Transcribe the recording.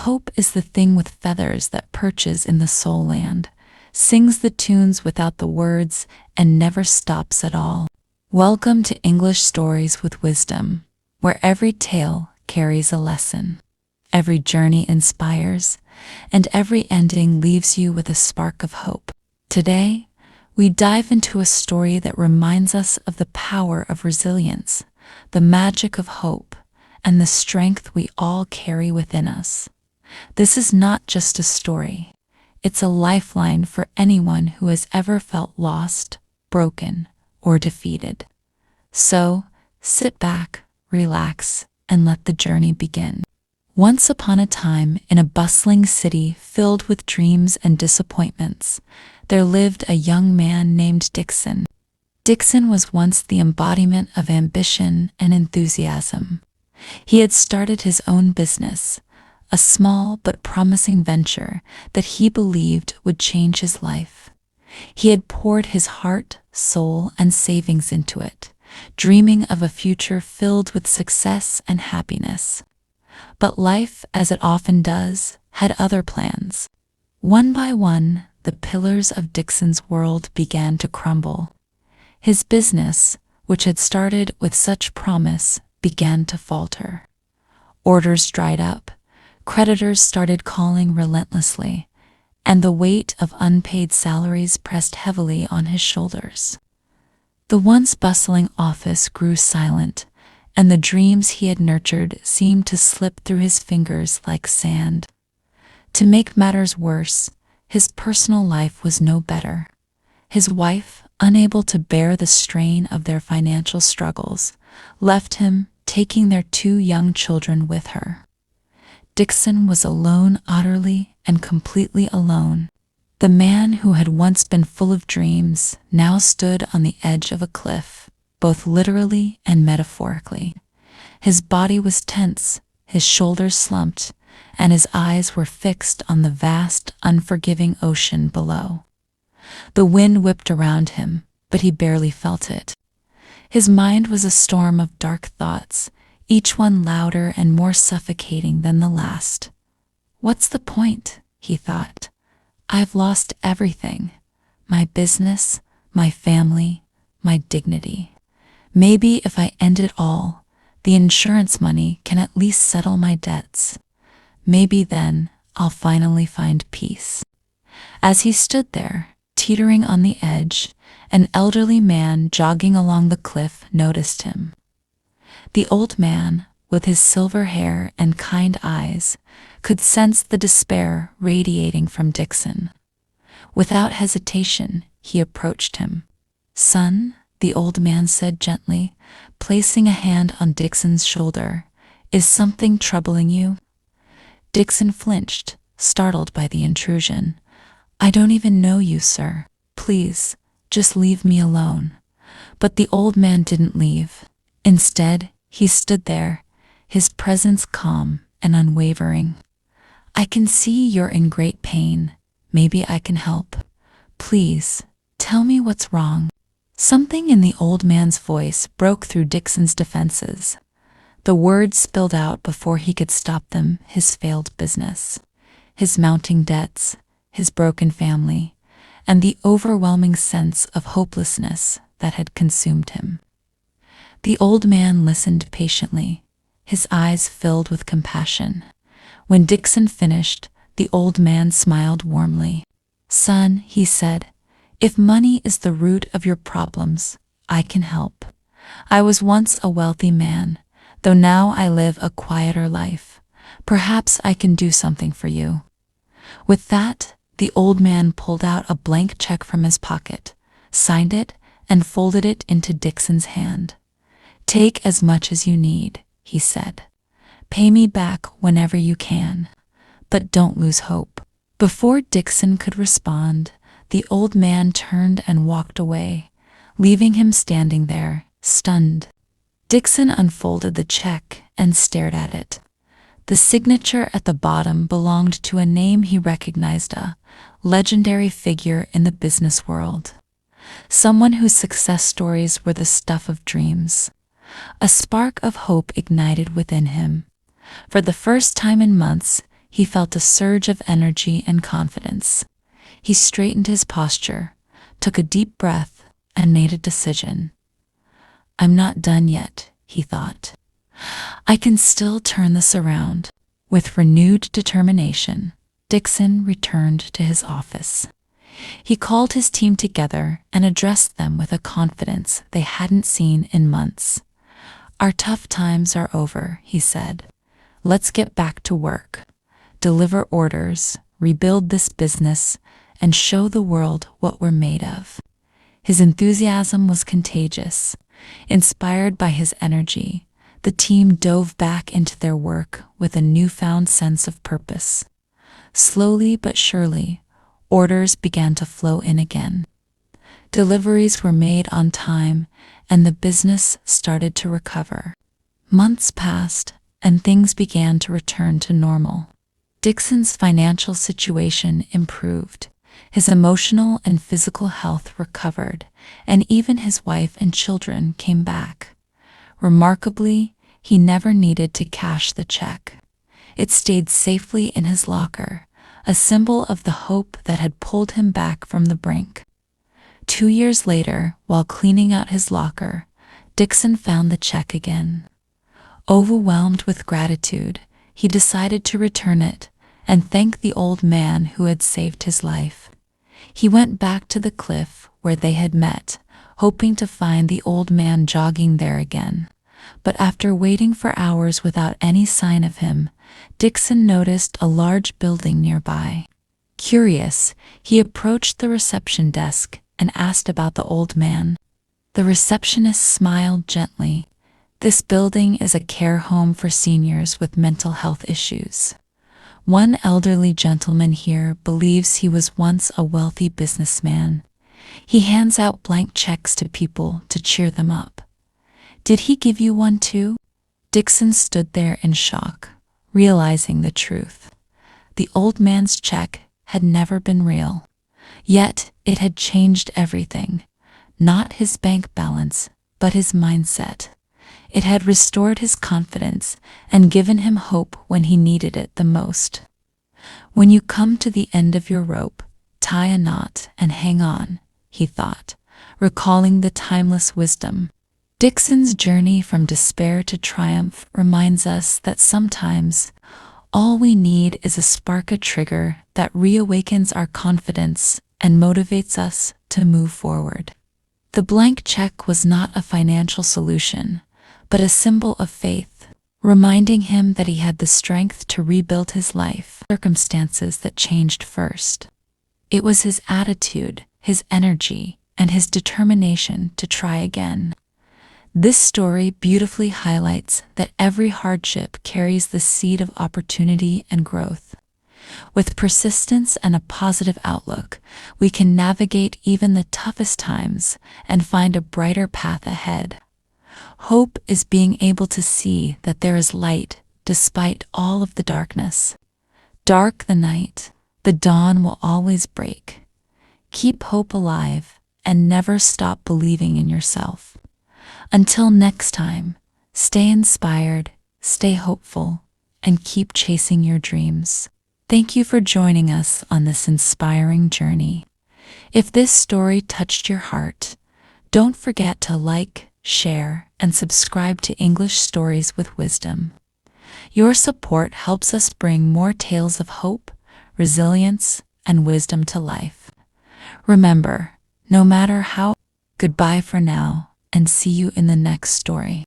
Hope is the thing with feathers that perches in the soul land, sings the tunes without the words, and never stops at all. Welcome to English Stories with Wisdom, where every tale carries a lesson, every journey inspires, and every ending leaves you with a spark of hope. Today, we dive into a story that reminds us of the power of resilience, the magic of hope, and the strength we all carry within us. This is not just a story. It's a lifeline for anyone who has ever felt lost, broken, or defeated. So, sit back, relax, and let the journey begin. Once upon a time, in a bustling city filled with dreams and disappointments, there lived a young man named Dixon. Dixon was once the embodiment of ambition and enthusiasm. He had started his own business, a small but promising venture that he believed would change his life. He had poured his heart, soul, and savings into it, dreaming of a future filled with success and happiness. But life, as it often does, had other plans. One by one, the pillars of Dixon's world began to crumble. His business, which had started with such promise, began to falter. Orders dried up, creditors started calling relentlessly, and the weight of unpaid salaries pressed heavily on his shoulders. The once bustling office grew silent, and the dreams he had nurtured seemed to slip through his fingers like sand. To make matters worse, his personal life was no better. His wife, unable to bear the strain of their financial struggles, left him, taking their 2 young children with her. Dixon was alone, utterly and completely alone. The man who had once been full of dreams now stood on the edge of a cliff, both literally and metaphorically. His body was tense, his shoulders slumped, and his eyes were fixed on the vast, unforgiving ocean below. The wind whipped around him, but he barely felt it. His mind was a storm of dark thoughts, each one louder and more suffocating than the last. "What's the point?" he thought. "I've lost everything. My business, my family, my dignity. Maybe if I end it all, the insurance money can at least settle my debts. Maybe then I'll finally find peace." As he stood there, teetering on the edge, an elderly man jogging along the cliff noticed him. The old man, with his silver hair and kind eyes, could sense the despair radiating from Dixon. Without hesitation, he approached him. "Son," the old man said gently, placing a hand on Dixon's shoulder, "is something troubling you?" Dixon flinched, startled by the intrusion. "I don't even know you, sir. Please, just leave me alone." But the old man didn't leave. Instead, he stood there, his presence calm and unwavering. "I can see you're in great pain. Maybe I can help. Please, tell me what's wrong." Something in the old man's voice broke through Dixon's defenses. The words spilled out before he could stop them: his failed business, his mounting debts, his broken family, and the overwhelming sense of hopelessness that had consumed him. The old man listened patiently, his eyes filled with compassion. When Dixon finished, the old man smiled warmly. "Son," he said, "if money is the root of your problems, I can help. I was once a wealthy man, though now I live a quieter life. Perhaps I can do something for you." With that, the old man pulled out a blank check from his pocket, signed it, and folded it into Dixon's hand. "Take as much as you need," he said. "Pay me back whenever you can. But don't lose hope." Before Dixon could respond, the old man turned and walked away, leaving him standing there, stunned. Dixon unfolded the check and stared at it. The signature at the bottom belonged to a name he recognized, a legendary figure in the business world. Someone whose success stories were the stuff of dreams. A spark of hope ignited within him. For the first time in months, he felt a surge of energy and confidence. He straightened his posture, took a deep breath, and made a decision. "I'm not done yet," he thought. "I can still turn this around." With renewed determination, Dixon returned to his office. He called his team together and addressed them with a confidence they hadn't seen in months. "Our tough times are over," he said. "Let's get back to work, deliver orders, rebuild this business, and show the world what we're made of." His enthusiasm was contagious. Inspired by his energy, the team dove back into their work with a newfound sense of purpose. Slowly but surely, orders began to flow in again. Deliveries were made on time, and the business started to recover. Months passed, and things began to return to normal. Dixon's financial situation improved. His emotional and physical health recovered, and even his wife and children came back. Remarkably, he never needed to cash the check. It stayed safely in his locker, a symbol of the hope that had pulled him back from the brink. 2 years later, while cleaning out his locker, Dixon found the check again. Overwhelmed with gratitude, he decided to return it and thank the old man who had saved his life. He went back to the cliff where they had met, hoping to find the old man jogging there again. But after waiting for hours without any sign of him, Dixon noticed a large building nearby. Curious, he approached the reception desk and asked about the old man. The receptionist smiled gently. "This building is a care home for seniors with mental health issues. One elderly gentleman here believes he was once a wealthy businessman. He hands out blank checks to people to cheer them up. Did he give you one too?" Dixon stood there in shock, realizing the truth. The old man's check had never been real. Yet it had changed everything. Not his bank balance, but his mindset. It had restored his confidence and given him hope when he needed it the most. "When you come to the end of your rope, tie a knot and hang on," he thought, recalling the timeless wisdom. Dixon's journey from despair to triumph reminds us that sometimes all we need is a spark, a trigger that reawakens our confidence and motivates us to move forward. The blank check was not a financial solution, but a symbol of faith, reminding him that he had the strength to rebuild his life, circumstances that changed first. It was his attitude, his energy, and his determination to try again. This story beautifully highlights that every hardship carries the seed of opportunity and growth. With persistence and a positive outlook, we can navigate even the toughest times and find a brighter path ahead. Hope is being able to see that there is light despite all of the darkness. Dark the night, the dawn will always break. Keep hope alive and never stop believing in yourself. Until next time, stay inspired, stay hopeful, and keep chasing your dreams. Thank you for joining us on this inspiring journey. If this story touched your heart, don't forget to like, share, and subscribe to English Stories with Wisdom. Your support helps us bring more tales of hope, resilience, and wisdom to life. Remember, no matter how, goodbye for now, and see you in the next story.